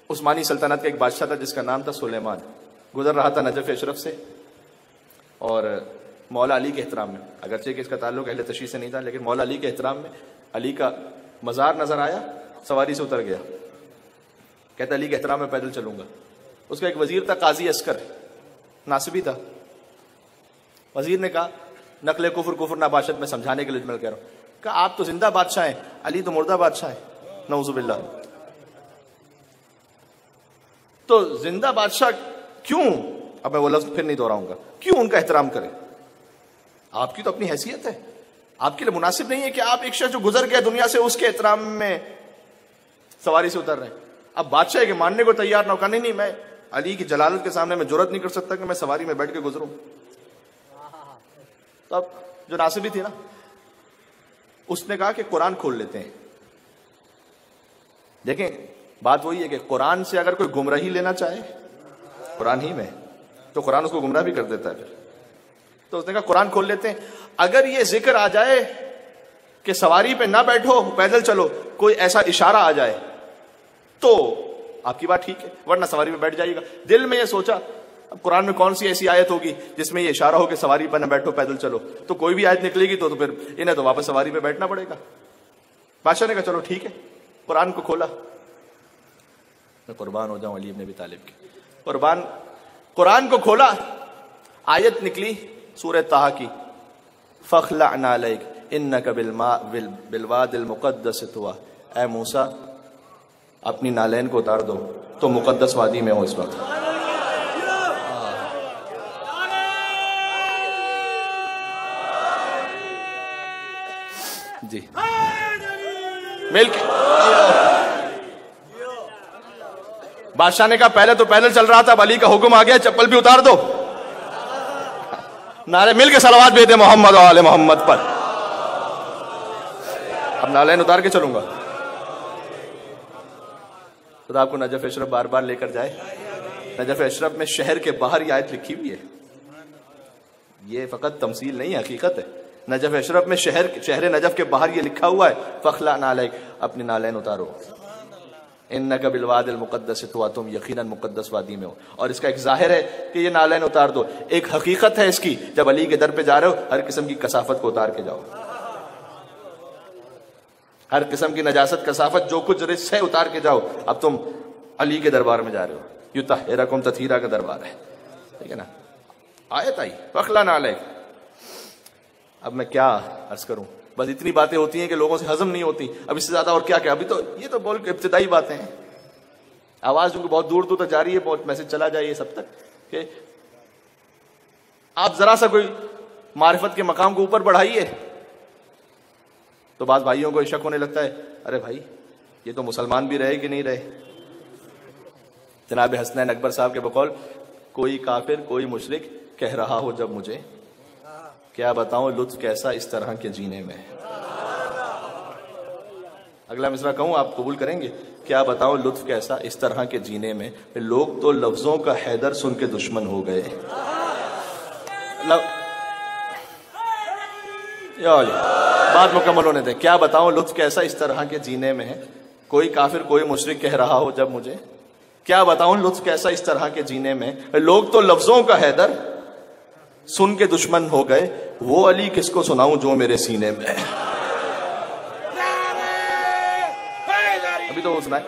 عثمانی سلطنت کا ایک بادشاہ تھا جس کا نام تھا سلیمان. گزر رہا تھا نجف اشرف سے اور مولا علی کے احترام میں، اگرچہ کہ اس کا تعلق اہل تشیع سے نہیں تھا، لیکن مولا علی کے احترام میں علی کا مزار نظر آیا، سواری سے اتر گیا. کہتا علی کے احترام میں پیدل چلوں گا. اس کا ایک وزیر تھا قاضی عسکر، ناصبی تھا. وزیر نے کہا نقل کفر کفر نباشت میں سمجھانے کے لیے میں کہہ رہا ہوں، کہا آپ تو زندہ بادشاہ ہیں، علی تو مردہ بادشاہ ہے، نعوذ باللہ. تو زندہ بادشاہ کیوں، اب میں وہ لفظ پھر نہیں دہراؤں گا، کیوں ان کا احترام کریں؟ آپ کی تو اپنی حیثیت ہے، آپ کے لیے مناسب نہیں ہے کہ آپ ایک شخص جو گزر گیا دنیا سے اس کے احترام میں سواری سے اتر رہے ہیں. اب بادشاہ کے ماننے کو تیار نہ ہو، کہا نہیں میں علی کی جلالت کے سامنے میں جرأت نہیں کر سکتا کہ میں سواری میں بیٹھ کے گزروں. تو اب جو ناصبی تھی نا، اس نے کہا کہ قرآن کھول لیتے ہیں. دیکھیں بات وہی ہے کہ قرآن سے اگر کوئی گمراہی لینا چاہے قرآن ہی میں، تو قرآن اس کو گمراہ بھی کر دیتا ہے پھر. تو اس نے کہا قرآن کھول لیتے ہیں، اگر یہ ذکر آ جائے کہ سواری پہ نہ بیٹھو پیدل چلو، کوئی ایسا اشارہ آ جائے تو آپ کی بات ٹھیک ہے، ورنہ سواری پہ بیٹھ جائیے گا. دل میں یہ سوچا اب قرآن میں کون سی ایسی آیت ہوگی جس میں یہ اشارہ ہو کہ سواری پہ نہ بیٹھو پیدل چلو، تو کوئی بھی آیت نکلے گی تو پھر انہیں تو واپس سواری پہ بیٹھنا پڑے گا. بادشاہ نے کہا چلو ٹھیک ہے، قرآن کو کھولا. میں قربان ہو جاؤں علی ابن ابی طالب کی، قرآن کو کھولا، آیت نکلی سورہ طٰہٰ کی، فَاخْلَعْ نَعْلَيْكَ إِنَّكَ بِالْوَادِ الْمُقَدَّسِ طُوَىٰ. اے موسیٰ اپنی نالین کو اتار دو، تو مقدس وادی میں ہو اس وقت. جی مل کے بادشاہ نے کہا پہلے تو پیدل چل رہا تھا، اب علی کا حکم آ گیا چپل بھی اتار دو. نعرے مل کے صلوات بھیجتے محمد و آل محمد پر. اب نالین اتار کے چلوں گا. خدا آپ کو نجف اشرف بار بار لے کر جائے. نجف اشرف میں شہر کے باہر یہ آیت لکھی ہوئی ہے، یہ فقط تمثیل نہیں حقیقت ہے. نجف اشرف میں شہر نجف کے باہر یہ لکھا ہوا ہے فَاخْلَعْ نَعْلَيْكَ، اپنی نالین اتارو، اِنَّكَ بِالْوَادِ الْمُقَدَّسِ طُوَىٰ، تم یقیناً مقدس وادی میں ہو. اور اس کا ایک ظاہر ہے کہ یہ نالین اتار دو، ایک حقیقت ہے اس کی، جب علی کے در پہ جا رہے ہو ہر قسم کی کثافت کو اتار کے جاؤ، ہر قسم کی نجاست کثافت جو کچھ رجس ہے اتار کے جاؤ. اب تم علی کے دربار میں جا رہے ہو، یطہرکم تطہیرا کا دربار ہے، ٹھیک ہے نا. آیت آئی فَاخْلَعْ نَعْلَيْكَ. اب میں کیا عرض کروں، بس اتنی باتیں ہوتی ہیں کہ لوگوں سے ہضم نہیں ہوتی. اب اس سے زیادہ اور کیا ابھی تو یہ تو بول کے ابتدائی باتیں ہیں. آواز جو بہت دور دور تک جا رہی ہے، بہت میسج چلا جائے یہ سب تک کہ آپ ذرا سا کوئی معرفت کے مقام کو اوپر بڑھائیے تو بعض بھائیوں کو شک ہونے لگتا ہے، ارے بھائی یہ تو مسلمان بھی رہے کہ نہیں رہے. جناب حسنین اکبر صاحب کے بقول، کوئی کافر کوئی مشرک کہہ رہا ہو جب مجھے، کیا بتاؤں لطف کیسا اس طرح کے جینے میں. اگلا مصرع کہوں آپ قبول کریں گے، کیا بتاؤں لطف کیسا اس طرح کے جینے میں، لوگ تو لفظوں کا حیدر سن کے دشمن ہو گئے. بات مکمل ہونے دیں. کیا بتاؤں لطف کیسا اس طرح کے جینے میں ہے، کوئی کافر کوئی مشرک کہہ رہا ہو جب مجھے، کیا بتاؤں لطف کیسا اس طرح کے جینے میں، لوگ تو لفظوں کا حیدر سن کے دشمن ہو گئے، وہ علی کس کو سناؤں جو میرے سینے میں. ابھی تو وہ سنائے